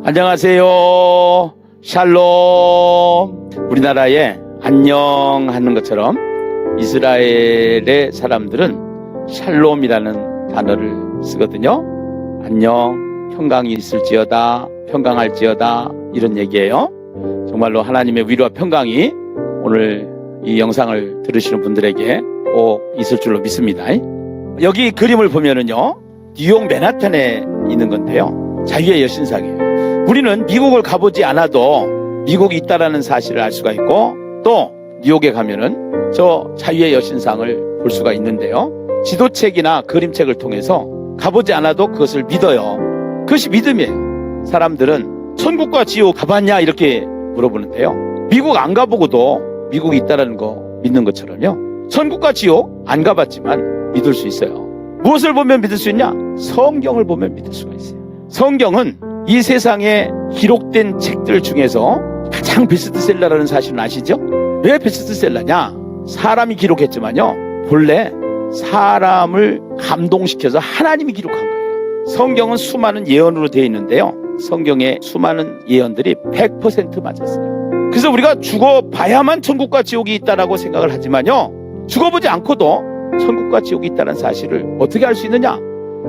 안녕하세요. 샬롬. 우리나라에 안녕하는 것처럼 이스라엘의 사람들은 샬롬이라는 단어를 쓰거든요. 안녕, 평강이 있을지어다, 평강할지어다, 이런 얘기예요. 정말로 하나님의 위로와 평강이 오늘 이 영상을 들으시는 분들에게 꼭 있을 줄로 믿습니다. 여기 그림을 보면은요, 뉴욕 맨하탄에 있는 건데요, 자유의 여신상이에요. 우리는 미국을 가보지 않아도 미국이 있다라는 사실을 알 수가 있고, 또 뉴욕에 가면은 저 자유의 여신상을 볼 수가 있는데요, 지도책이나 그림책을 통해서 가보지 않아도 그것을 믿어요. 그것이 믿음이에요. 사람들은 천국과 지옥 가봤냐 이렇게 물어보는데요, 미국 안 가보고도 미국이 있다라는 거 믿는 것처럼요, 천국과 지옥 안 가봤지만 믿을 수 있어요. 무엇을 보면 믿을 수 있냐? 성경을 보면 믿을 수가 있어요. 성경은 이 세상에 기록된 책들 중에서 가장 베스트셀러라는 사실은 아시죠? 왜 베스트셀러냐? 사람이 기록했지만요, 본래 사람을 감동시켜서 하나님이 기록한 거예요. 성경은 수많은 예언으로 되어 있는데요, 성경의 수많은 예언들이 100% 맞았어요. 그래서 우리가 죽어봐야만 천국과 지옥이 있다라고 생각을 하지만요, 죽어보지 않고도 천국과 지옥이 있다는 사실을 어떻게 알 수 있느냐?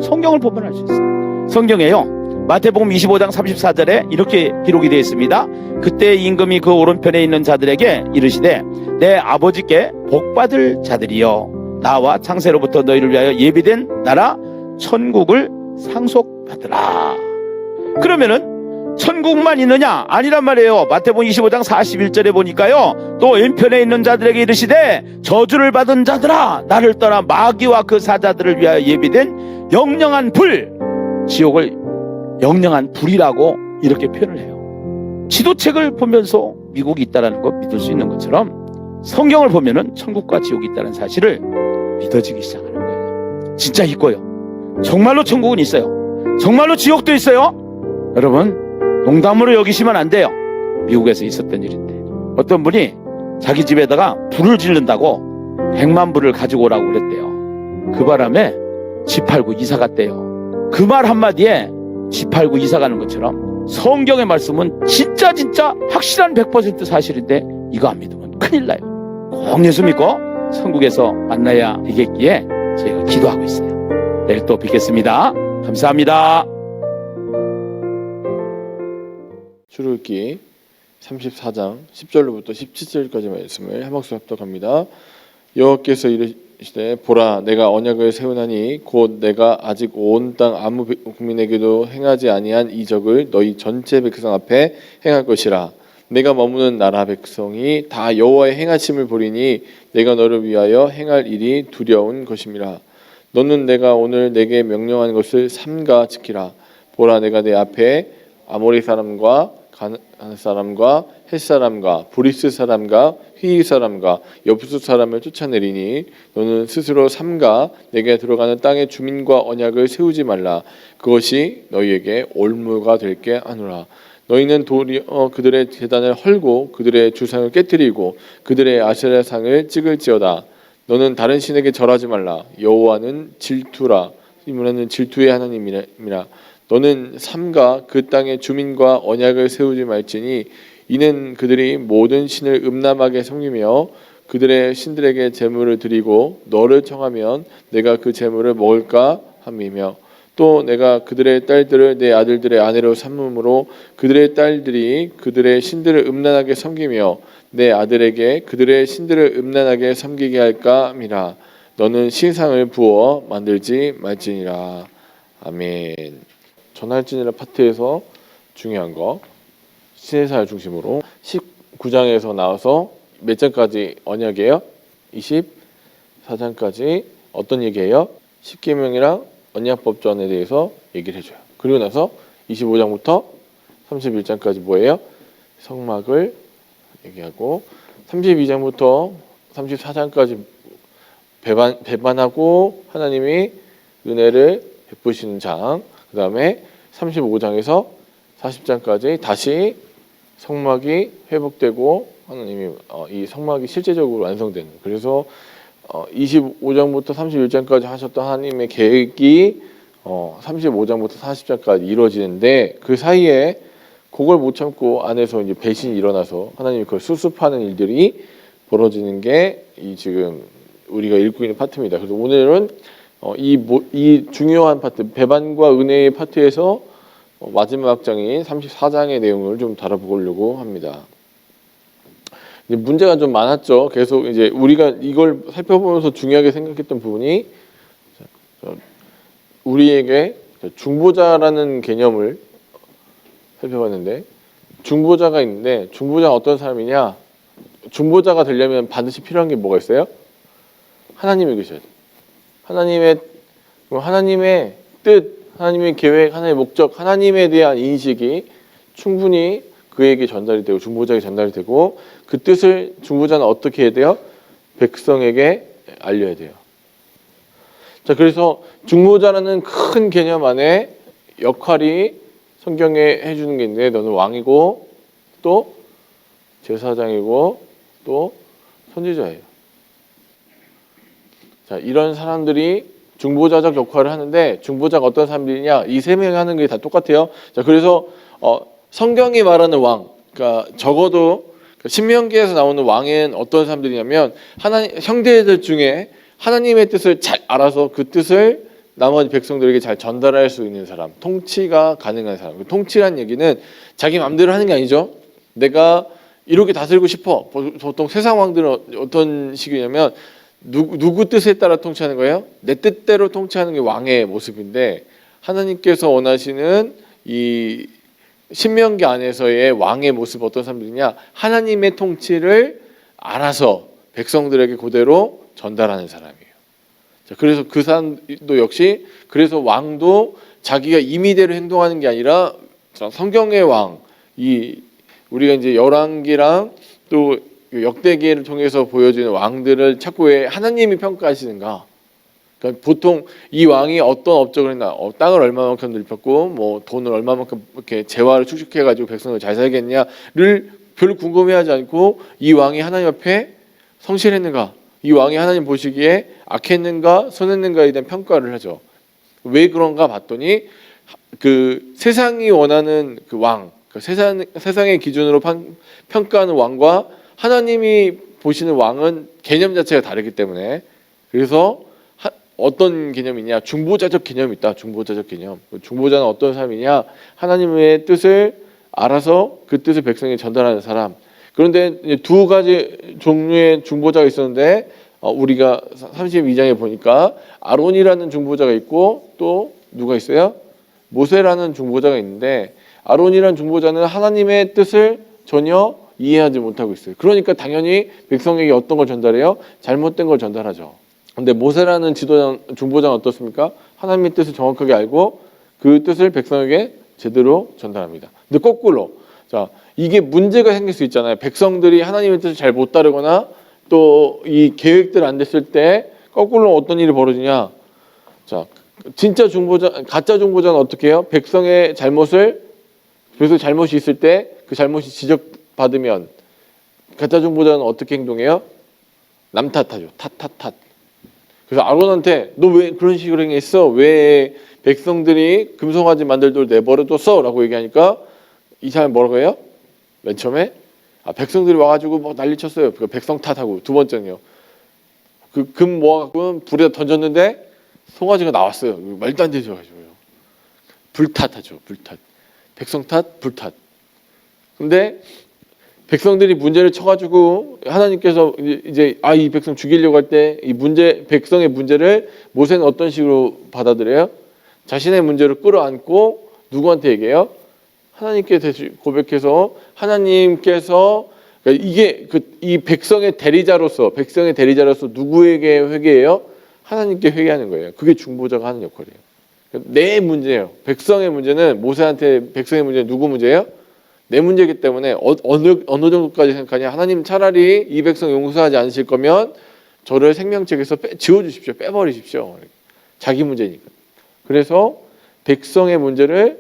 성경을 보면 알 수 있어요. 성경에요, 마태복음 25장 34절에 이렇게 기록이 되어 있습니다. 그때 임금이 그 오른편에 있는 자들에게 이르시되, 내 아버지께 복받을 자들이여, 나와 창세로부터 너희를 위하여 예비된 나라 천국을 상속받으라. 그러면은 천국만 있느냐? 아니란 말이에요. 마태복음 25장 41절에 보니까요, 또 왼편에 있는 자들에게 이르시되, 저주를 받은 자들아, 나를 떠나 마귀와 그 사자들을 위하여 예비된 영영한 불, 지옥을 영영한 불이라고 이렇게 표현을 해요. 지도책을 보면서 미국이 있다는 거 믿을 수 있는 것처럼 성경을 보면은 천국과 지옥이 있다는 사실을 믿어지기 시작하는 거예요. 진짜 있고요, 정말로 천국은 있어요. 정말로 지옥도 있어요. 여러분, 농담으로 여기시면 안 돼요. 미국에서 있었던 일인데 어떤 분이 자기 집에다가 불을 지른다고 100만 불을 가지고 오라고 그랬대요. 그 바람에 집 팔고 이사 갔대요. 그 말 한마디에 집 팔고 이사 가는 것처럼 성경의 말씀은 진짜 확실한 100% 사실인데 이거 안 믿으면 큰일 나요. 꼭 예수 믿고 천국에서 만나야 되겠기에 저희가 기도하고 있어요. 내일 또 뵙겠습니다. 감사합니다. 출애굽기 34장 10절로부터 17절까지 말씀을 한 목소리 합독합니다. 여호와께서 이르시되, 보라, 내가 언약을 세우나니 곧 내가 아직 온 땅 아무 국민에게도 행하지 아니한 이적을 너희 전체 백성 앞에 행할 것이라. 내가 머무는 나라 백성이 다 여호와의 행하심을 보리니 내가 너를 위하여 행할 일이 두려운 것임이라. 너는 내가 오늘 내게 명령한 것을 삼가 지키라. 보라, 내가 내 앞에 아모리 사람과 가나안 사람과 헷 사람과 브리스 사람과 휘이 사람과 여부수 사람을 쫓아내리니 너는 스스로 삼가 내게 들어가는 땅의 주민과 언약을 세우지 말라. 그것이 너희에게 올무가 될게 하노라. 너희는 도리어 그들의 제단을 헐고 그들의 주상을 깨뜨리고 그들의 아세라상을 찍을지어다. 너는 다른 신에게 절하지 말라. 여호와는 질투라. 이 문화는 질투의 하나님이라. 너는 삼가 그 땅의 주민과 언약을 세우지 말지니 이는 그들이 모든 신을 음란하게 섬기며 그들의 신들에게 제물을 드리고 너를 청하면 내가 그 제물을 먹을까 함이며, 또 내가 그들의 딸들을 내 아들들의 아내로 삼음으로 그들의 딸들이 그들의 신들을 음란하게 섬기며 내 아들에게 그들의 신들을 음란하게 섬기게 할까 함이라. 너는 신상을 부어 만들지 말지니라. 아멘. 전할지니라 파트에서 중요한 거, 신해사를 중심으로 19장에서 나와서 몇 장까지 언약이에요? 24장까지 어떤 얘기예요? 십계명이랑 언약법전에 대해서 얘기를 해줘요. 그리고 나서 25장부터 31장까지 뭐예요? 성막을 얘기하고 32장부터 34장까지 배반하고 하나님이 은혜를 베푸시는 장, 그 다음에 35장에서 40장까지 다시 성막이 회복되고 하나님이 이 성막이 실제적으로 완성되는. 그래서 25장부터 31장까지 하셨던 하나님의 계획이 35장부터 40장까지 이루어지는데 그 사이에 그걸 못 참고 안에서 이제 배신이 일어나서 하나님이 그걸 수습하는 일들이 벌어지는 게 이 지금 우리가 읽고 있는 파트입니다. 그래서 오늘은 이 중요한 파트, 배반과 은혜의 파트에서 마지막 장인 34장의 내용을 좀 다뤄보려고 합니다. 이제 문제가 좀 많았죠. 계속 이제 우리가 이걸 살펴보면서 중요하게 생각했던 부분이 우리에게 중보자라는 개념을 살펴봤는데, 중보자가 있는데 중보자가 어떤 사람이냐? 중보자가 되려면 반드시 필요한 게 뭐가 있어요? 하나님이 계셔야 돼요. 하나님의 뜻, 하나님의 계획, 하나님의 목적, 하나님에 대한 인식이 충분히 그에게 전달이 되고 중보자에게 전달이 되고 그 뜻을 중보자는 어떻게 해야 돼요? 백성에게 알려야 돼요. 자, 그래서 중보자라는 큰 개념 안에 역할이 성경에 해주는 게 있는데, 너는 왕이고 또 제사장이고 또 선지자예요. 자, 이런 사람들이 중보자적 역할을 하는데, 중보자가 어떤 사람들이냐? 이 세 명이 하는 게 다 똑같아요. 자, 그래서 성경이 말하는 왕, 그러니까 적어도 신명기에서 나오는 왕은 어떤 사람들이냐면 하나님 형제들 중에 하나님의 뜻을 잘 알아서 그 뜻을 나머지 백성들에게 잘 전달할 수 있는 사람, 통치가 가능한 사람. 통치란 얘기는 자기 마음대로 하는 게 아니죠. 내가 이렇게 다스리고 싶어. 보통 세상 왕들은 어떤 식이냐면 누구 뜻에 따라 통치하는 거예요? 내 뜻대로 통치하는 게 왕의 모습인데, 하나님께서 원하시는 이 신명기 안에서의 왕의 모습 어떤 사람들이냐? 하나님의 통치를 알아서 백성들에게 그대로 전달하는 사람이에요. 자, 그래서 그 사람도 역시, 그래서 왕도 자기가 임의대로 행동하는 게 아니라 성경의 왕, 우리가 이제 열왕기랑 또 역대기를 통해서 보여지는 왕들을 찾고 왜 하나님이 평가하시는가? 그러니까 보통 이 왕이 어떤 업적을 했나, 땅을 얼마만큼 넓혔고, 뭐 돈을 얼마만큼 이렇게 재화를 축적해가지고 백성을 잘 살겠냐를 별로 궁금해하지 않고, 이 왕이 하나님 앞에 성실했는가, 이 왕이 하나님 보시기에 악했는가, 선했는가에 대한 평가를 하죠. 왜 그런가 봤더니 그 세상이 원하는 그 왕, 세상의 기준으로 평가하는 왕과 하나님이 보시는 왕은 개념 자체가 다르기 때문에, 그래서 어떤 개념이냐? 중보자적 개념이 있다. 중보자적 개념. 중보자는 어떤 사람이냐? 하나님의 뜻을 알아서 그 뜻을 백성에게 전달하는 사람. 그런데 이제 두 가지 종류의 중보자가 있었는데, 우리가 32장에 보니까 아론이라는 중보자가 있고 또 누가 있어요? 모세라는 중보자가 있는데, 아론이라는 중보자는 하나님의 뜻을 전혀 이해하지 못하고 있어요. 그러니까 당연히 백성에게 어떤 걸 전달해요? 잘못된 걸 전달하죠. 근데 모세라는 중보자는 어떻습니까? 하나님의 뜻을 정확하게 알고 그 뜻을 백성에게 제대로 전달합니다. 근데 거꾸로, 자, 이게 문제가 생길 수 있잖아요. 백성들이 하나님의 뜻을 잘 못 따르거나 또 이 계획대로 안 됐을 때 거꾸로 어떤 일이 벌어지냐? 자, 진짜 중보자, 가짜 중보자는 어떻게 해요? 백성의 잘못이 있을 때 그 잘못이 지적받으면 가짜 중보자는 어떻게 행동해요? 남 탓하죠. 탓. 그래서 아론한테 너 왜 그런 식으로 행했어? 왜 백성들이 금송아지 만들도록 내버려뒀어? 라고 얘기하니까 이 사람이 뭐라고 해요? 맨 처음에 백성들이 와가지고 뭐 난리 쳤어요. 그 백성 탓하고, 두 번째는요, 그 금 모아갖고 불에다 던졌는데 송아지가 나왔어요. 말도 안 되죠. 불탓하죠. 불탓. 백성 탓, 불탓. 근데 백성들이 문제를 쳐가지고 하나님께서 이제 이 백성 죽이려고 할 때 이 백성의 문제를 모세는 어떤 식으로 받아들여요? 자신의 문제를 끌어안고 누구한테 얘기해요? 하나님께 고백해서, 하나님께서, 그러니까 이게 이 백성의 대리자로서 누구에게 회개해요? 하나님께 회개하는 거예요. 그게 중보자가 하는 역할이에요. 내 문제예요. 백성의 문제는, 모세한테 백성의 문제는 누구 문제예요? 내 문제이기 때문에 어느 정도까지 생각하냐? 하나님 차라리 이 백성 용서하지 않으실 거면 저를 생명책에서 지워주십시오. 빼버리십시오. 자기 문제니까. 그래서 백성의 문제를,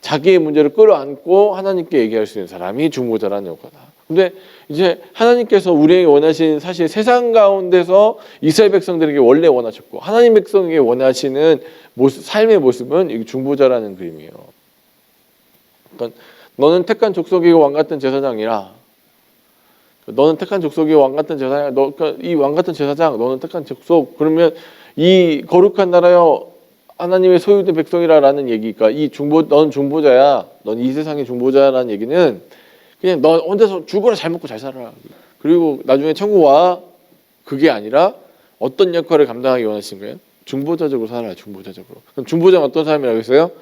자기의 문제를 끌어안고 하나님께 얘기할 수 있는 사람이 중보자라는 역할이다. 근데 이제 하나님께서 우리에게 원하신 사실 세상 가운데서 이스라엘 백성들에게 원래 원하셨고 하나님 백성에게 원하시는 모습, 삶의 모습은 이 중보자라는 그림이에요. 그러니까 너는 택한 족속이고 왕 같은 제사장이라. 너는 택한 족속이고 왕 같은 제사장. 그러니까 이 왕 같은 제사장, 너는 택한 족속. 그러면 이 거룩한 나라여 하나님의 소유된 백성이라라는 얘기가 너는 중보자야. 넌 이 세상의 중보자라는 얘기는 그냥 너 혼자서 죽어라 잘 먹고 잘 살아라. 그리고 나중에 천국 와. 그게 아니라 어떤 역할을 감당하기 원하시는 거예요? 중보자적으로 살아라. 중보자적으로. 그럼 중보자는 어떤 사람이라고 했어요?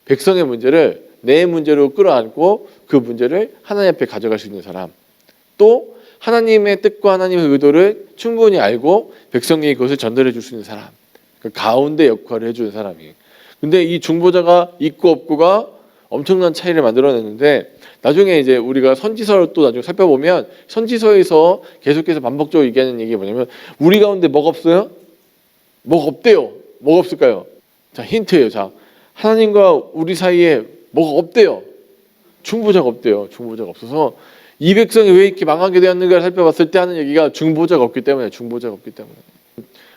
백성의 문제를 내 문제로 끌어안고 그 문제를 하나님 앞에 가져갈 수 있는 사람. 또 하나님의 뜻과 하나님의 의도를 충분히 알고 백성에게 그것을 전달해 줄 수 있는 사람. 그 가운데 역할을 해주는 사람이에요. 근데 이 중보자가 있고 없고가 엄청난 차이를 만들어냈는데 나중에 이제 우리가 선지서를 또 나중에 살펴보면 선지서에서 계속해서 반복적으로 얘기하는 얘기가 뭐냐면 우리 가운데 뭐가 없어요? 뭐가 없대요. 뭐가 없을까요? 자, 힌트예요. 자, 하나님과 우리 사이에 뭐가 없대요. 중보자가 없대요. 중보자가 없어서 이 백성이 왜 이렇게 망하게 되었는가를 살펴봤을 때 하는 얘기가 중보자가 없기 때문에 중보자가 없기 때문에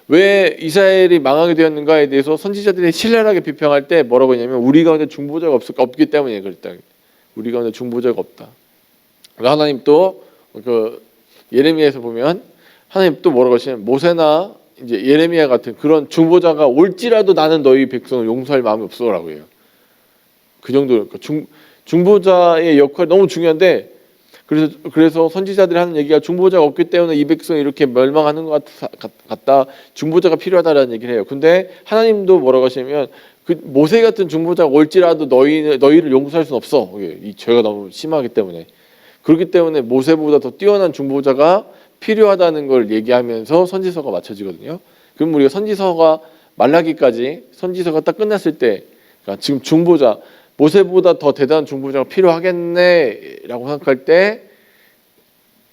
왜 이스라엘이 망하게 되었는가에 대해서 선지자들이 신랄하게 비평할 때 뭐라고 했냐면 우리 가운데 중보자가 없기 때문에 그랬다. 우리 가운데 중보자가 없다. 하나님 또 그 예레미야에서 보면 하나님 또 뭐라고 하시냐면 모세나 이제 예레미야 같은 그런 중보자가 올지라도 나는 너희 백성을 용서할 마음이 없어라고 해요. 그 정도 그러니까 중보자의 역할이 너무 중요한데 그래서 선지자들이 하는 얘기가 중보자가 없기 때문에 이 백성이 이렇게 멸망하는 것 같다. 중보자가 필요하다라는 얘기를 해요. 근데 하나님도 뭐라고 하시냐면 그 모세 같은 중보자가 올지라도 너희를 용서할 수는 없어. 이 죄가 너무 심하기 때문에. 그렇기 때문에 모세보다 더 뛰어난 중보자가 필요하다는 걸 얘기하면서 선지서가 맞춰지거든요. 그럼 우리가 선지서가 말라기까지 선지서가 딱 끝났을 때 그러니까 지금 중보자 모세보다 더 대단한 중보자가 필요하겠네라고 생각할 때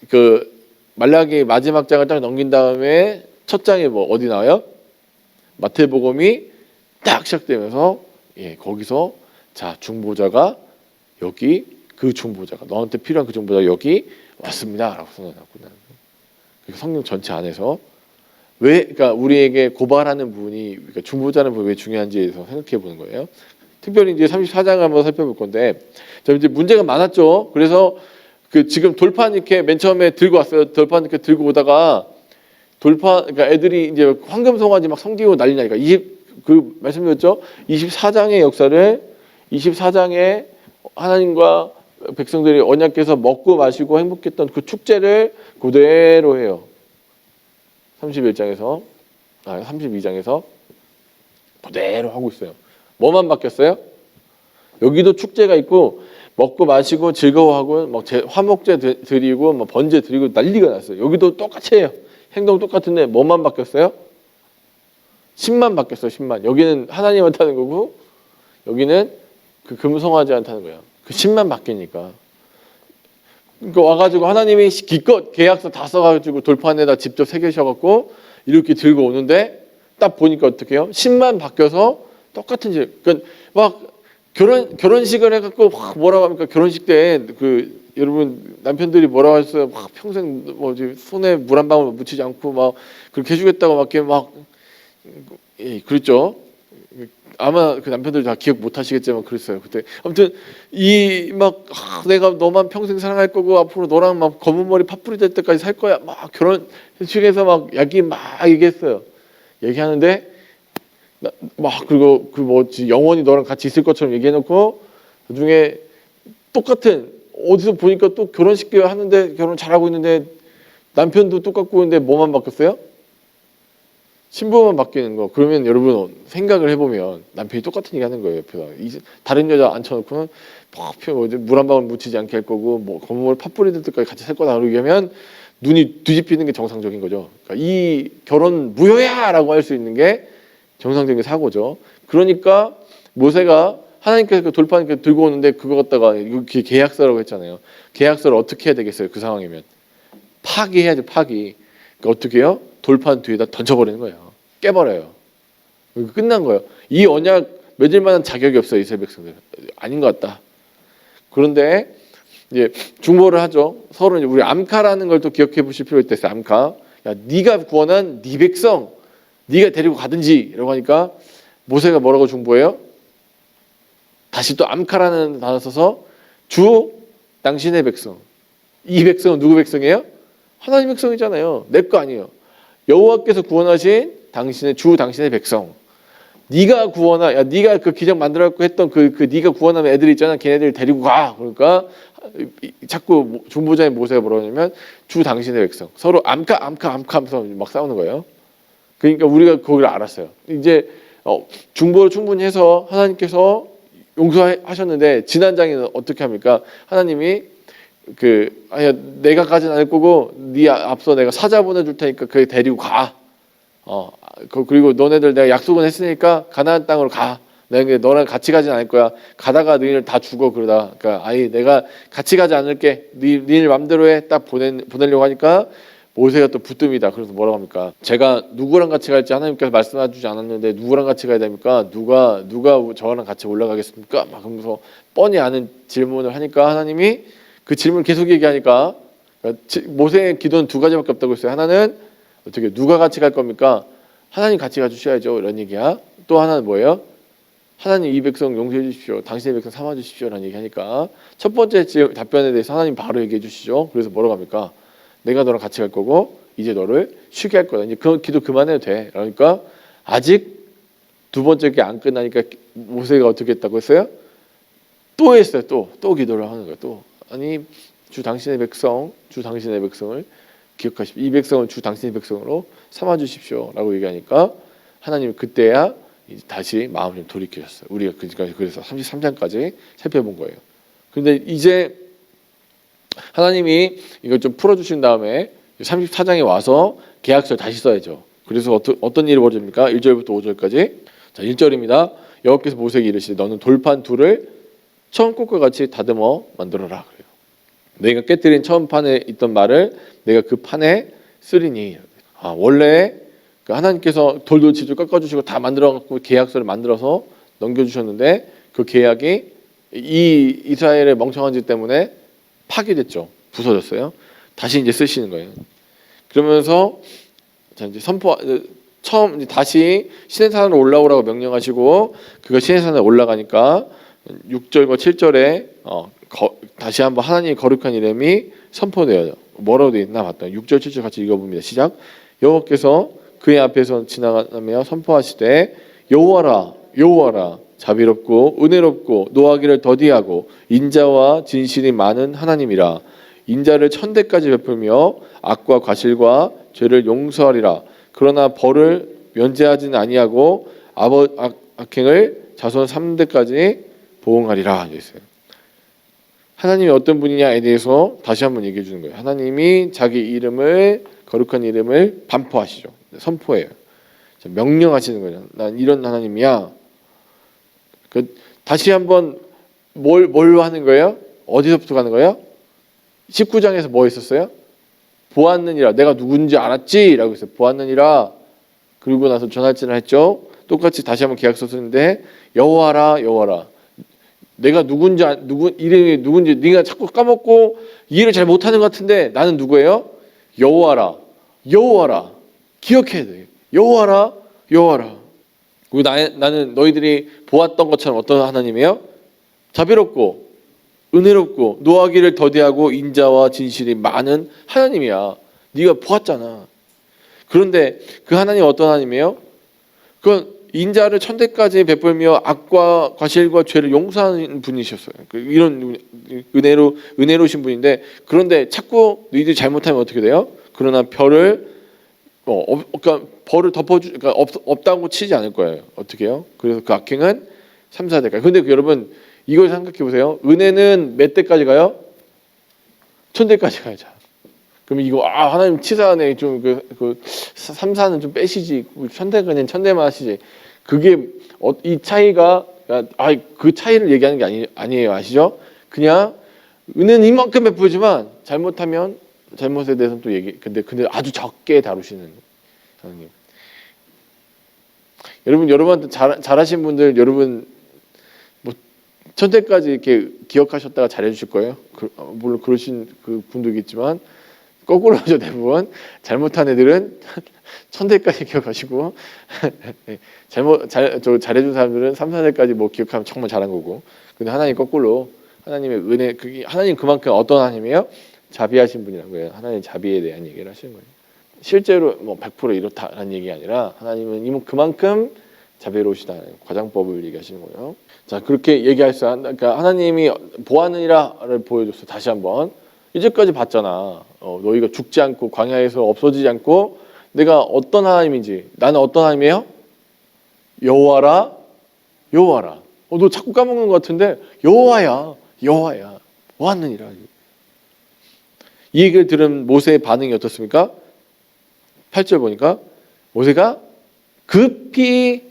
그 말라기 마지막 장을 딱 넘긴 다음에 첫 장에 뭐 어디 나와요? 마태복음이 딱 시작되면서 거기서 자 중보자가 여기 그 중보자가 너한테 필요한 그 중보자가 여기 왔습니다라고 선언하구나. 성경 전체 안에서 왜 그러니까 우리에게 고발하는 부분이 그러니까 중보자는 왜 중요한지에 대해서 생각해 보는 거예요. 특별히 이제 34장을 한번 살펴볼 건데, 자 이제 문제가 많았죠. 그래서 그 지금 돌판 이렇게 맨 처음에 들고 왔어요. 돌판 이렇게 들고 오다가 그러니까 애들이 이제 황금송아지 막 섬기고 난리 나니까 그 말씀드렸죠. 24장의 역사를 24장에 하나님과 백성들이 언약해서 먹고 마시고 행복했던 그 축제를 그대로 해요. 32장에서 그대로 하고 있어요. 뭐만 바뀌었어요? 여기도 축제가 있고 먹고 마시고 즐거워하고 막 화목제 드리고 막 번제 드리고 난리가 났어요. 여기도 똑같이 해요. 행동 똑같은데 뭐만 바뀌었어요? 10만 바뀌었어요. 10만. 여기는 하나님한테 하는 거고 여기는 그 금송아지한테 하는 거예요. 그 10만 바뀌니까. 그러니까 와가지고 하나님이 기껏 계약서 다 써가지고 돌판에다 직접 새기셔갖고 이렇게 들고 오는데 딱 보니까 어떻게 해요? 10만 바뀌어서 똑같은 집. 그러니까 막 결혼식을 해갖고 막 뭐라고 합니까? 결혼식 때 그 여러분 남편들이 뭐라고 했어요? 막 평생 뭐 손에 물 한 방울 묻히지 않고 막 그렇게 해주겠다고 막 이렇게 막 그랬죠. 아마 그 남편들 다 기억 못 하시겠지만 그랬어요. 그때 아무튼 내가 너만 평생 사랑할 거고 앞으로 너랑 막 검은 머리 파뿌리 될 때까지 살 거야. 막 결혼식에서 막 얘기했어요. 얘기하는데 막 그리고 영원히 너랑 같이 있을 것처럼 얘기해놓고 나중에 똑같은 어디서 보니까 또 결혼식 하는데 결혼 잘하고 있는데 남편도 똑같고 있는데 뭐만 바뀌었어요? 신부만 바뀌는 거. 그러면 여러분 생각을 해보면 남편이 똑같은 얘기 하는 거예요. 옆에다 다른 여자 앉혀놓고는 물 한 방울 묻히지 않게 할 거고 뭐 검은 머리 팥뿌리 될 때까지 같이 살 거다 그러게 하면 눈이 뒤집히는 게 정상적인 거죠. 그러니까 이 결혼 무효야라고 할 수 있는 게 정상적인 사고죠. 그러니까 모세가 하나님께서 그 돌판 이렇게 들고 오는데 그거 갖다가 이렇게 계약서라고 했잖아요. 계약서를 어떻게 해야 되겠어요? 그 상황이면 파기해야죠. 파기. 그러니까 어떻게 해요? 돌판 뒤에다 던져버리는 거예요. 깨버려요. 끝난 거예요. 이 언약 맺을 만한 자격이 없어요. 이스라엘 백성들. 아닌 것 같다. 그런데 이제 중보를 하죠. 서로 이제 우리 암카라는 걸 또 기억해 보실 필요가 있어요. 암카. 야, 네가 구원한 네 백성, 네가 데리고 가든지 이러고 하니까 모세가 뭐라고 중보해요? 다시 또 암카라는 단어 써서 주 당신의 백성. 이 백성은 누구 백성이에요? 하나님 백성이잖아요. 내 거 아니에요. 여호와께서 구원하신 당신의 백성. 네가 구원하, 야 네가 그 기적 만들어갖고 했던 그 네가 구원하는 애들 있잖아. 걔네들 데리고 가. 그러니까 자꾸 중보자의 모세가 뭐라고 하냐면 주 당신의 백성. 서로 암카 하면서 막 싸우는 거예요. 그러니까 우리가 거기를 알았어요. 이제 중보를 충분히 해서 하나님께서 용서하셨는데 지난 장에는 어떻게 합니까? 하나님이 아니야 내가 가진 않을 거고 네 앞서 내가 사자 보내줄 테니까 그 데리고 가. 그리고 너네들 내가 약속은 했으니까 가나안 땅으로 가. 내가 너랑 같이 가진 않을 거야. 가다가 너희를 다 죽어 그러다. 그러니까 아예 내가 같이 가지 않을게. 네 맘대로 해. 딱 보내려고 하니까 모세가 또 붙듭니다. 그래서 뭐라고 합니까? 제가 누구랑 같이 갈지 하나님께서 말씀해주지 않았는데 누구랑 같이 가야 됩니까? 누가 저랑 같이 올라가겠습니까? 막 그러면서 뻔히 아는 질문을 하니까 하나님이 그 질문을 계속 얘기하니까 모세의 기도는 두 가지밖에 없다고 했어요. 하나는 어떻게 누가 같이 갈 겁니까? 하나님 같이 가주셔야죠. 이런 얘기야. 또 하나는 뭐예요? 하나님 이 백성 용서해 주십시오. 당신의 백성 삼아 주십시오라는 얘기하니까 첫 번째 답변에 대해서 하나님 바로 얘기해 주시죠. 그래서 뭐라고 합니까? 내가 너랑 같이 갈 거고 이제 너를 쉬게 할 거다. 이제 그 기도 그만해도 돼. 그러니까 아직 두 번째 게 안 끝나니까 모세가 어떻게 했다고 했어요? 또 했어요. 또 기도를 하는 거예요. 또 아니 주 당신의 백성을 기억하십시오. 이 백성을 주 당신의 백성으로 삼아 주십시오라고 얘기하니까 하나님 그때야 다시 마음을 좀 돌이키셨어요. 우리가 그래서 33장까지 살펴본 거예요. 그런데 이제 하나님이 이걸 좀 풀어주신 다음에 34장에 와서 계약서를 다시 써야죠. 그래서 어떤 일이 벌어집니까? 1절부터 5절까지. 자, 1절입니다. 여호와께서 모세에게 이르시되 너는 돌판 둘을 처음 꽃과 같이 다듬어 만들어라. 그래요. 내가 깨뜨린 처음 판에 있던 말을 내가 그 판에 쓰리니. 원래 하나님께서 돌돌치도 깎아주시고 다 만들어갖고 계약서를 만들어서 넘겨주셨는데 그 계약이 이 이스라엘의 멍청한 짓 때문에 파괴됐죠. 부서졌어요. 다시 이제 쓰시는 거예요. 그러면서 자 이제 처음 이제 다시 시내산으로 올라오라고 명령하시고 그가 시내산에 올라가니까 6절과 7절에 다시 한번 하나님의 거룩한 이름이 선포되어요. 뭐라고 되어 있나 봤다. 6절 7절 같이 읽어봅니다. 시작. 여호와께서 그의 앞에서 지나가며 선포하시되 여호와라 자비롭고 은혜롭고 노하기를 더디하고 인자와 진실이 많은 하나님이라. 인자를 천대까지 베풀며 악과 과실과 죄를 용서하리라. 그러나 벌을 면제하지는 아니하고 악행을 자손 3대까지 보응하리라. 했어요. 하나님이 어떤 분이냐에 대해서 다시 한번 얘기해 주는 거예요. 하나님이 자기 이름을 거룩한 이름을 반포하시죠. 선포해요. 명령하시는 거예요. 난 이런 하나님이야. 다시 한번 뭘로 하는 거예요? 어디서부터 가는 거예요? 19장에서 뭐 했었어요? 보았느니라. 내가 누군지 알았지? 라고 했어요. 보았느니라. 그리고 나서 전할지를 했죠. 똑같이 다시 한번 계약서 쓰는데 여호와라. 내가 이름이 누군지 네가 자꾸 까먹고 이해를 잘 못하는 것 같은데 나는 누구예요? 여호와라. 기억해야 돼. 여호와라. 그리고 나는 너희들이 보았던 것처럼 어떤 하나님이에요? 자비롭고 은혜롭고 노하기를 더디하고 인자와 진실이 많은 하나님이야. 네가 보았잖아. 그런데 그 하나님 어떤 하나님이에요? 그건 인자를 천대까지 베풀며 악과 과실과 죄를 용서하는 분이셨어요. 이런 은혜로우신 분인데 그런데 자꾸 너희들이 잘못하면 어떻게 돼요? 그러나 그러니까 벌을 그러니까 없다고 치지 않을 거예요. 어떻게 해요? 그래서 그 악행은 3, 4대까지. 근데 여러분 이걸 생각해 보세요. 은혜는 몇 대까지 가요? 1000대까지 가야죠. 그럼 이거 하나님 치사하네. 좀 3, 4는 좀 빼시지. 1000대까지는 1000대만 하시지. 그게 이 차이가 그 차이를 얘기하는 게 아니에요. 아시죠? 그냥 은혜는 이만큼 베풀지만 잘못하면 잘못에 대해서는 또 근데 아주 적게 다루시는 하나님. 여러분한테 잘하신 분들 여러분 뭐 천대까지 이렇게 기억하셨다가 잘해주실 거예요. 물론 그러신 그 분도 있겠지만 거꾸로 하죠. 대부분 잘못한 애들은 천대까지 기억하시고 잘해준 사람들은 3, 4대까지 뭐 기억하면 정말 잘한 거고. 근데 하나님 거꾸로 하나님의 은혜, 그게 하나님 그만큼 어떤 하나님이에요? 자비하신 분이라는 거예요. 하나님 자비에 대한 얘기를 하시는 거예요. 실제로 뭐 100% 이렇다라는 얘기 아니라 하나님은 그만큼 자비로우시다는 과장법을 얘기하시는 거예요. 자, 그렇게 얘기할 수, 그러니까 하나님이 보았느니라를 보여줬어. 다시 한번 이제까지 봤잖아. 너희가 죽지 않고 광야에서 없어지지 않고 내가 어떤 하나님인지. 나는 어떤 하나님이에요? 여호와라, 여호와라. 너 자꾸 까먹는 것 같은데 여호와야, 여호와야. 보았느니라. 이 얘기를 들은 모세의 반응이 어떻습니까? 8절 보니까 모세가 급히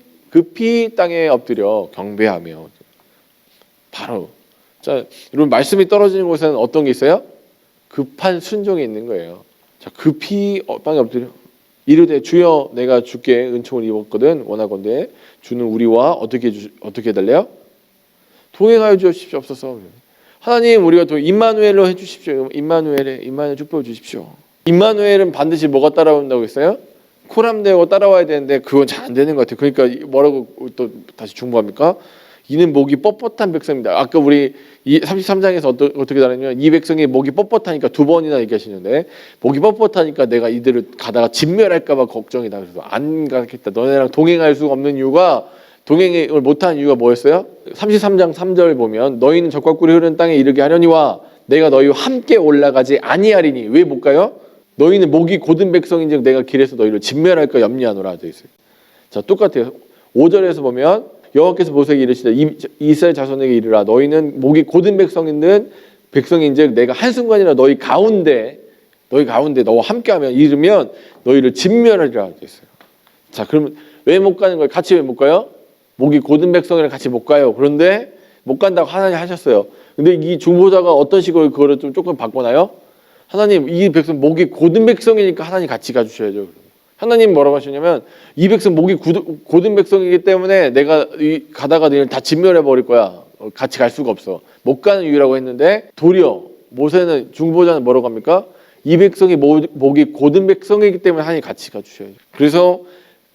땅에 엎드려 경배하며. 바로 자, 여러분 말씀이 떨어지는 곳에는 어떤 게 있어요? 급한 순종이 있는 거예요. 자, 급히 땅에 엎드려 이르되 주여 내가 주께 은총을 입었거든 원하건대 주는 우리와 어떻게 해달래요? 동행하여 주시옵소서. 하나님 우리가 또 임마누엘로 해주십시오. 임마누엘 축복해 주십시오. 임마누엘은 반드시 뭐가 따라온다고 했어요? 코람되고 따라와야 되는데 그건 잘 안 되는 것 같아요. 그러니까 뭐라고 또 다시 중보합니까? 이는 목이 뻣뻣한 백성입니다. 아까 우리 33장에서 어떻게 다르냐면 이 백성이 목이 뻣뻣하니까 두 번이나 얘기하시는데 목이 뻣뻣하니까 내가 이들을 가다가 진멸할까 봐 걱정이다. 그래서 안 가겠다. 너네랑 동행할 수 없는 이유가 동행을 못한 이유가 뭐였어요? 33장 3절 보면 너희는 적과 꿀이 흐르는 땅에 이르게 하려니와 내가 너희와 함께 올라가지 아니하리니. 왜 못 가요? 너희는 목이 곧은 백성인즉 내가 길에서 너희를 진멸할까 염려하노라 되어 있어요. 자, 똑같아요. 5절에서 보면 여호와께서 모세에게 이르시되 이스라엘 자손에게 이르라 너희는 목이 곧은 백성인즉 내가 한순간이라 너희 가운데 너와 함께하면 이르면 너희를 진멸하리라 되어 있어요. 자, 그러면 왜 못 가는 거예요? 같이 왜 못 가요? 목이 곧은 백성이랑 같이 못 가요. 그런데 못 간다고 하나님 하셨어요. 근데 이 중보자가 어떤 식으로 그거를 좀 조금 바꿔나요? 하나님 이 백성 목이 곧은 백성이니까 하나님 같이 가주셔야죠. 하나님 뭐라고 하시냐면 이 백성 목이 곧은 백성이기 때문에 내가 가다가 너희를 다 진멸해 버릴 거야. 같이 갈 수가 없어. 못 가는 이유라고 했는데 도리어 모세는 중보자는 뭐라고 합니까? 이 백성이 목이 곧은 백성이기 때문에 하나님 같이 가주셔야죠. 그래서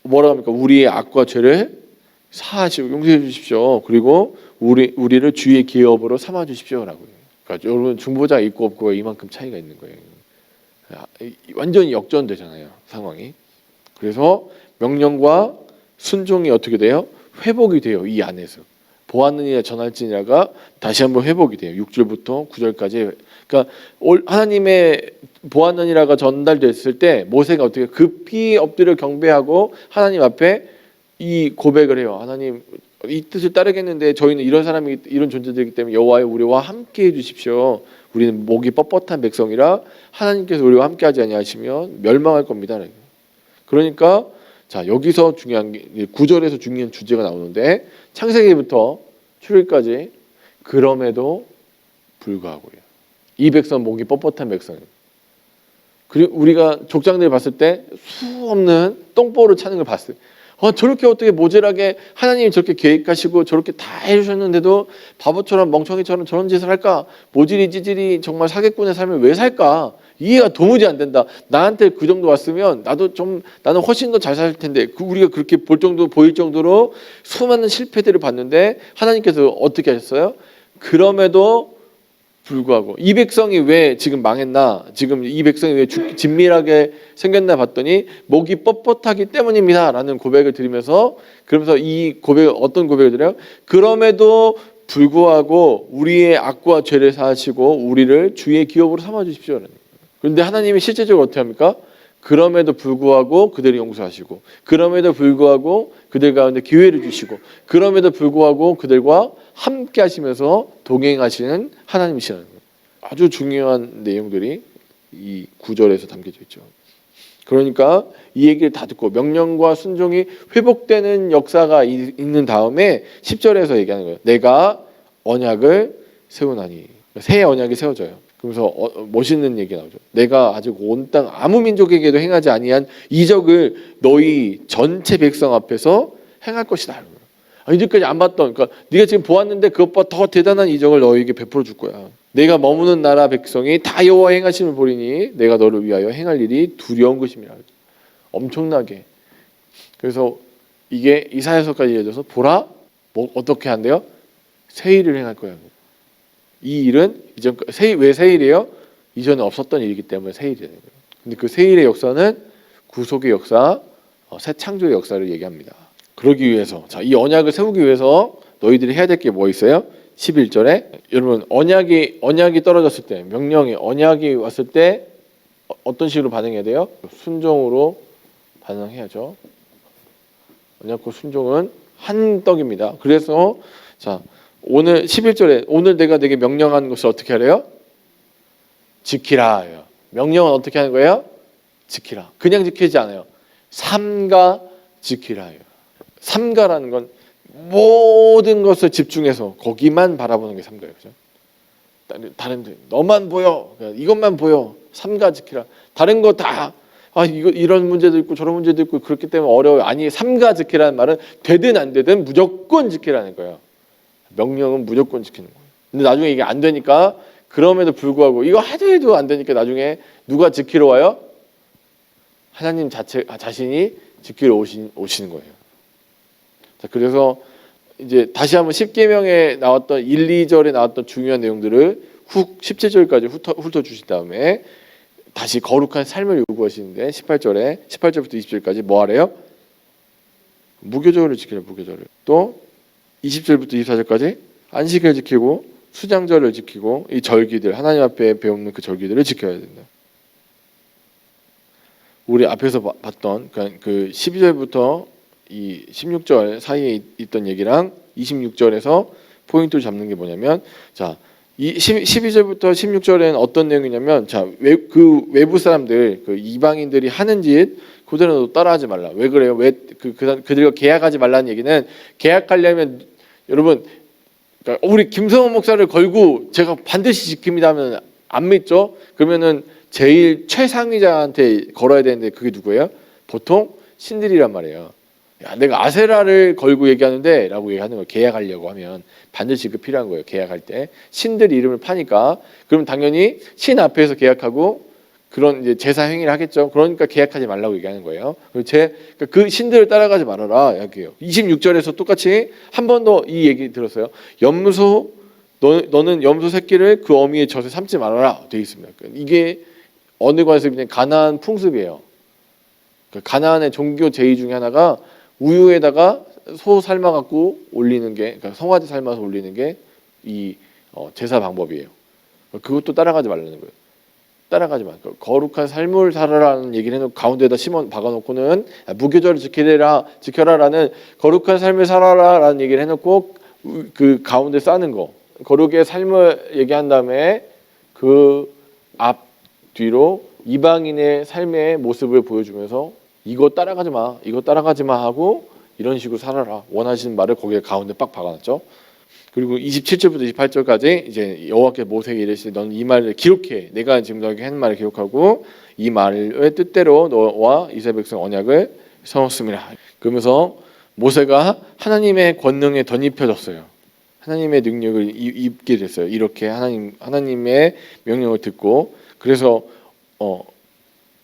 뭐라고 합니까? 우리의 악과 죄를 사하시고 용서해 주십시오. 그리고 우리를 주의 기업으로 삼아 주십시오라고요. 그러니까 여러분 중보자가 있고 없고가 이만큼 차이가 있는 거예요. 완전히 역전되잖아요, 상황이. 그래서 명령과 순종이 어떻게 돼요? 회복이 돼요. 이 안에서. 보았느니라 전할지니라가 다시 한번 회복이 돼요. 6절부터 9절까지. 그러니까 하나님의 보았느니라가 전달됐을 때 모세가 어떻게 급히 엎드려 경배하고 하나님 앞에 이 고백을 해요. 하나님 이 뜻을 따르겠는데 저희는 이런 존재들이기 때문에 여호와여 우리와 함께 해주십시오. 우리는 목이 뻣뻣한 백성이라 하나님께서 우리와 함께하지 아니하시면 멸망할 겁니다. 그러니까 자 여기서 중요한 게 9절에서 중요한 주제가 나오는데 창세기부터 출애굽까지 그럼에도 불구하고요. 이 백성 목이 뻣뻣한 백성이에요. 그리고 우리가 족장들 봤을 때 수 없는 똥보를 차는 걸 봤어요. 저렇게 어떻게 모질하게 하나님이 저렇게 계획하시고 저렇게 다 해주셨는데도 바보처럼 멍청이처럼 저런 짓을 할까? 모질이 찌질이 정말 사기꾼의 삶을 왜 살까? 이해가 도무지 안 된다. 나한테 그 정도 왔으면 나는 훨씬 더 잘 살 텐데 우리가 그렇게 보일 정도로 수많은 실패들을 봤는데 하나님께서 어떻게 하셨어요? 그럼에도 불구하고 이 백성이 왜 지금 망했나? 지금 이 백성이 왜 진밀하게 생겼나 봤더니 목이 뻣뻣하기 때문입니다. 라는 고백을 드리면서 그러면서 이 고백 어떤 고백을 드려요? 그럼에도 불구하고 우리의 악과 죄를 사하시고 우리를 주의 기업으로 삼아 주십시오. 그런데 하나님이 실제적으로 어떻게 합니까? 그럼에도 불구하고 그들을 용서하시고 그럼에도 불구하고 그들 가운데 기회를 주시고 그럼에도 불구하고 그들과 함께 하시면서 동행하시는 하나님이시라는 거예요. 아주 중요한 내용들이 이 9절에서 담겨져 있죠. 그러니까 이 얘기를 다 듣고 명령과 순종이 회복되는 역사가 있는 다음에 10절에서 얘기하는 거예요. 내가 언약을 세우나니. 새 언약이 세워져요. 그래서 멋있는 얘기 나오죠. 내가 아직 온 땅 아무 민족에게도 행하지 아니한 이적을 너희 전체 백성 앞에서 행할 것이다. 이제까지 안 봤던, 그러니까 네가 지금 보았는데 그것보다 더 대단한 이적을 너에게 베풀어 줄 거야. 내가 머무는 나라 백성이 다 여호와 행하심을 보리니 내가 너를 위하여 행할 일이 두려운 것임이라. 엄청나게. 그래서 이게 이사야서까지 이어져서 보라, 뭐 어떻게 한대요? 새 일을 행할 거야. 이 일은 이전 왜 새 일이에요? 이전에 없었던 일이기 때문에 새 일이 되는 거예요. 근데 그 새 일의 역사는 구속의 역사, 새 창조의 역사를 얘기합니다. 그러기 위해서, 자, 이 언약을 세우기 위해서 너희들이 해야 될 게 뭐 있어요? 11절에 여러분 언약이 떨어졌을 때, 명령이 언약이 왔을 때 어떤 식으로 반응해야 돼요? 순종으로 반응해야죠. 언약과 순종은 한 떡입니다. 그래서 자, 오늘 11절에 오늘 내가 내게 명령하는 것을 어떻게 하래요? 지키라. 명령은 어떻게 하는 거예요? 지키라. 그냥 지키지 않아요. 삼가 지키라. 삼가라는 건 모든 것을 집중해서 거기만 바라보는 게 삼가예요. 그죠? 다른 데 너만 보여. 이것만 보여. 삼가 지키라. 다른 거 다 이거 이런 문제도 있고 저런 문제도 있고 그렇기 때문에 어려워요. 아니, 삼가 지키라는 말은 되든 안 되든 무조건 지키라는 거예요. 명령은 무조건 지키는 거예요. 근데 나중에 이게 안 되니까, 그럼에도 불구하고 이거 하도 해도 안 되니까 나중에 누가 지키러 와요? 하나님 자신이 지키러 오시는 거예요. 자, 그래서 이제 다시 한번 10계명에 나왔던 1, 2절에 나왔던 중요한 내용들을 17절까지 훑어주신 다음에 다시 거룩한 삶을 요구하시는데 18절부터 20절까지 뭐 하래요? 무교절을 지키라. 무교절을. 또 20절부터 24절까지 안식을 지키고 수장절을 지키고 이 절기들, 하나님 앞에 배우는 그 절기들을 지켜야 된다. 우리 앞에서 봤던 그 12절부터 이 16절 사이에 있던 얘기랑 26절에서 포인트를 잡는 게 뭐냐면, 자, 이 12절부터 16절에는 어떤 내용이냐면, 자, 그 외부 사람들, 그 이방인들이 하는 짓 그대로 따라하지 말라. 왜 그래요? 왜 그들과 계약하지 말라는 얘기는, 계약하려면 여러분, 그러니까 우리 김성원 목사를 걸고 제가 반드시 지킵니다 하면 안 믿죠? 그러면은 제일 최상위자한테 걸어야 되는데 그게 누구예요? 보통 신들이란 말이에요. 야, 내가 아세라를 걸고 얘기하는데 라고 얘기하는 거예요. 계약하려고 하면 반드시 그 필요한 거예요. 계약할 때 신들 이름을 파니까, 그럼 당연히 신 앞에서 계약하고 그런 이제 제사 행위를 하겠죠. 그러니까 계약하지 말라고 얘기하는 거예요. 그러니까 그 신들을 따라가지 말아라 여기요. 26절에서 똑같이 한 번 더 이 얘기 들었어요. 염소, 너는 염소 새끼를 그 어미의 젖에 삼지 말아라 되어 있습니다. 이게 어느 관에서 그냥 가나안 풍습이에요. 가나안의 종교 제의 중에 하나가 우유에다가 소 삶아갖고 올리는 게, 그러니까 송아지 삶아서 올리는 게 이 제사 방법이에요. 그것도 따라가지 말라는 거예요. 따라가지 마. 거룩한 삶을 살아라는 얘기를 해놓고 가운데다 박아놓고는 무교절을 지켜라라는 거룩한 삶을 살아라라는 얘기를 해놓고 그 가운데 싸는 거, 거룩의 삶을 얘기한 다음에 그 앞 뒤로 이방인의 삶의 모습을 보여주면서 이거 따라가지 마, 이거 따라가지 마 하고 이런 식으로 살아라 원하시는 말을 거기에 가운데 빡 박아놨죠. 그리고 27절부터 28절까지 이제 여호와께서 모세에게 이르시되 너는 이 말을 기록해. 내가 지금 너에게 한 말을 기록하고 이 말의 뜻대로 너와 이스라엘 백성 언약을 세웠습니다. 그러면서 모세가 하나님의 권능에 덧입혀졌어요. 하나님의 능력을 입게 됐어요. 이렇게 하나님의 명령을 듣고, 그래서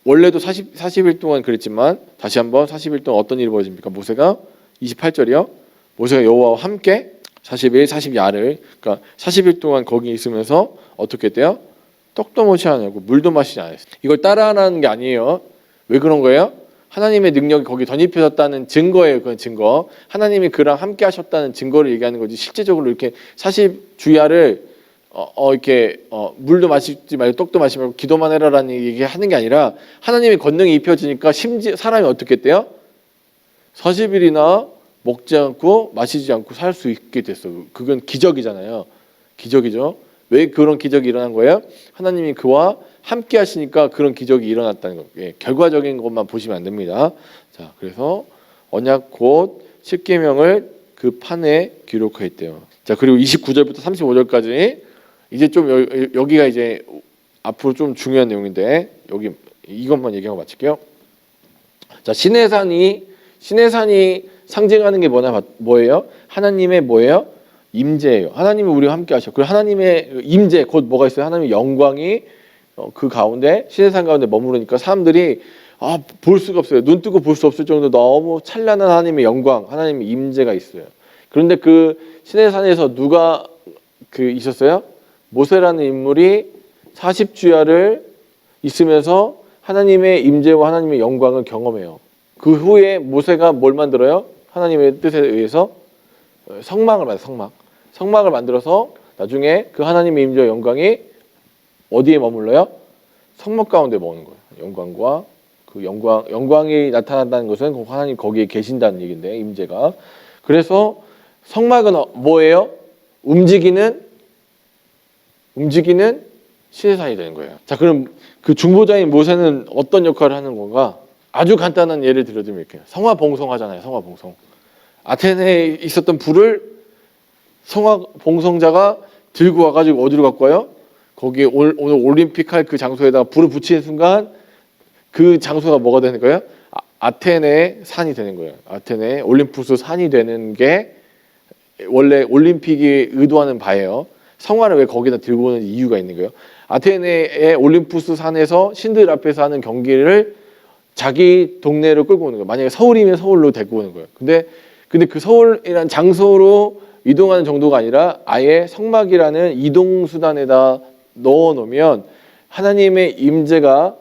원래도 40일 동안 그랬지만 다시 한번 40일 동안 어떤 일이 벌어집니까? 모세가 28절이요. 모세가 여호와와 함께 40일 40야를, 그러니까 40일 동안 거기 있으면서 어떻게 돼요? 떡도 먹지 않고 물도 마시지 않았어요. 이걸 따라하는 게 아니에요. 왜 그런 거예요? 하나님의 능력이 거기 덧입혀졌다는 증거예요. 그건 증거. 하나님이 그랑 함께 하셨다는 증거를 얘기하는 거지. 실제적으로 이렇게 40주야를 이렇게 물도 마시지 말고 떡도 마시지 말고 기도만 해라라는 얘기하는 게 아니라, 하나님의 권능이 입혀지니까 심지어 사람이 어떻게 돼요? 40일이나 먹지 않고 마시지 않고 살 수 있게 됐어. 그건 기적이잖아요. 기적이죠. 왜 그런 기적이 일어난 거예요? 하나님이 그와 함께 하시니까 그런 기적이 일어났다는 거. 예, 결과적인 것만 보시면 안 됩니다. 자, 그래서 언약 곧 10계명을 그 판에 기록했대요. 자, 그리고 29절부터 35절까지 이제 좀 여기가 이제 앞으로 좀 중요한 내용인데, 여기 이것만 얘기하고 마칠게요. 자, 시내산이 상징하는 게 뭐예요? 하나님의 뭐예요? 임재예요. 하나님이 우리와 함께 하셔. 그리고 하나님의 임재 곧 뭐가 있어요? 하나님의 영광이 그 가운데 시내산 가운데 머무르니까 사람들이 볼 수가 없어요. 눈 뜨고 볼 수 없을 정도로 너무 찬란한 하나님의 영광, 하나님의 임재가 있어요. 그런데 그 시내산에서 누가 있었어요? 모세라는 인물이 40주야를 있으면서 하나님의 임재와 하나님의 영광을 경험해요. 그 후에 모세가 뭘 만들어요? 하나님의 뜻에 의해서 성막을 만들어요. 성막을 만들어서 나중에 그 하나님의 임재와 영광이 어디에 머물러요? 성막 가운데 머무는 거예요. 영광과 그 영광이 나타난다는 것은 하나님 거기에 계신다는 얘기인데, 임재가. 그래서 성막은 뭐예요? 움직이는 시내산이 되는 거예요. 자, 그럼 그 중보자인 모세는 어떤 역할을 하는 건가? 아주 간단한 예를 들어드릴게요. 성화 봉송하잖아요. 성화 봉송. 아테네에 있었던 불을 성화 봉송자가 들고 와가지고 어디로 갖고 와요? 거기에 오늘 올림픽 할 그 장소에다가 불을 붙이는 순간 그 장소가 뭐가 되는 거예요? 아테네의 산이 되는 거예요. 아테네 올림푸스 산이 되는 게 원래 올림픽이 의도하는 바예요. 성화를 왜 거기다 들고 오는 이유가 있는 거예요. 아테네의 올림푸스 산에서 신들 앞에서 하는 경기를 자기 동네로 끌고 오는 거예요. 만약에 서울이면 서울로 데리고 오는 거예요. 근데 그 서울이라는 장소로 이동하는 정도가 아니라 아예 성막이라는 이동 수단에다 넣어 놓으면 하나님의 임재가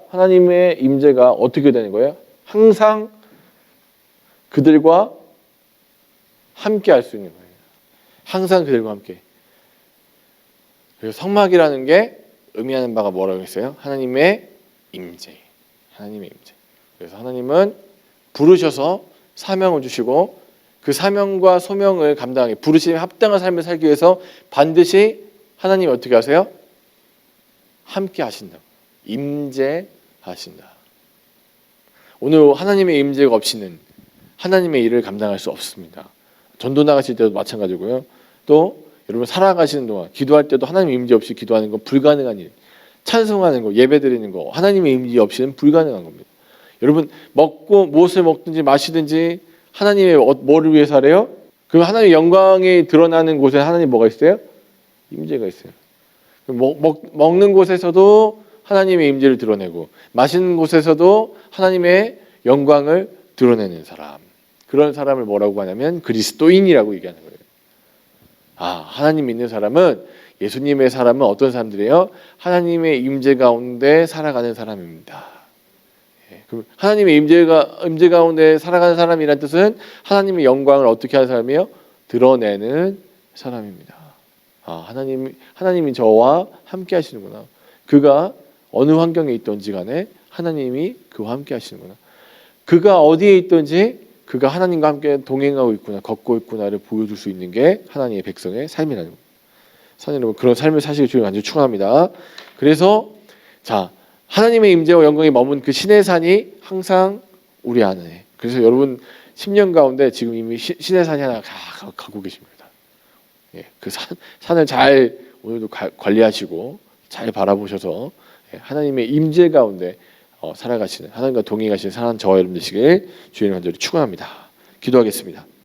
어떻게 되는 거예요? 항상 그들과 함께 할 수 있는 거예요. 항상 그들과 함께. 그래서 성막이라는 게 의미하는 바가 뭐라고 했어요? 하나님의 임재. 하나님의 임재. 그래서 하나님은 부르셔서 사명을 주시고 그 사명과 소명을 감당하기, 부르심에 합당한 삶을 살기 위해서 반드시 하나님이 어떻게 하세요? 함께 하신다. 임재하신다. 오늘 하나님의 임재가 없이는 하나님의 일을 감당할 수 없습니다. 전도 나가실 때도 마찬가지고요. 또 여러분 살아가시는 동안 기도할 때도 하나님의 임재 없이 기도하는 건 불가능한 일. 찬송하는 거, 예배 드리는 거, 하나님의 임재 없이는 불가능한 겁니다. 여러분 무엇을 먹든지 마시든지 하나님의 뭐를 위해서 하래요? 그 하나님의 영광이 드러나는 곳에 하나님 뭐가 있어요? 임재가 있어요. 먹는 곳에서도 하나님의 임재를 드러내고 마시는 곳에서도 하나님의 영광을 드러내는 사람. 그런 사람을 뭐라고 하냐면 그리스도인이라고 얘기하는 거예요. 하나님 믿는 사람은, 예수님의 사람은 어떤 사람들이에요? 하나님의 임재 가운데 살아가는 사람입니다. 그럼 하나님의 임재 가운데 살아가는 사람이란 뜻은 하나님의 영광을 어떻게 하는 사람이에요? 드러내는 사람입니다. 하나님이 저와 함께 하시는구나. 그가 어느 환경에 있든지 간에 하나님이 그와 함께 하시는구나. 그가 어디에 있든지 그가 하나님과 함께 동행하고 있구나, 걷고 있구나를 보여줄 수 있는 게 하나님의 백성의 삶이라는 겁니다. 사랑하는 여러분, 그런 삶을 사시길 주님 간절히 축원합니다. 그래서 하나님의 임재와 영광이 머문 그 시내산이 항상 우리 안에. 그래서 여러분 10년 가운데 지금 이미 시내산이 하나 가고 계십니다. 그 산을 잘 오늘도 관리하시고 잘 바라보셔서 하나님의 임재 가운데 살아가시는, 하나님과 동행하시는 사랑하는 저와 여러분 되시길 주님 간절히 축원합니다. 기도하겠습니다.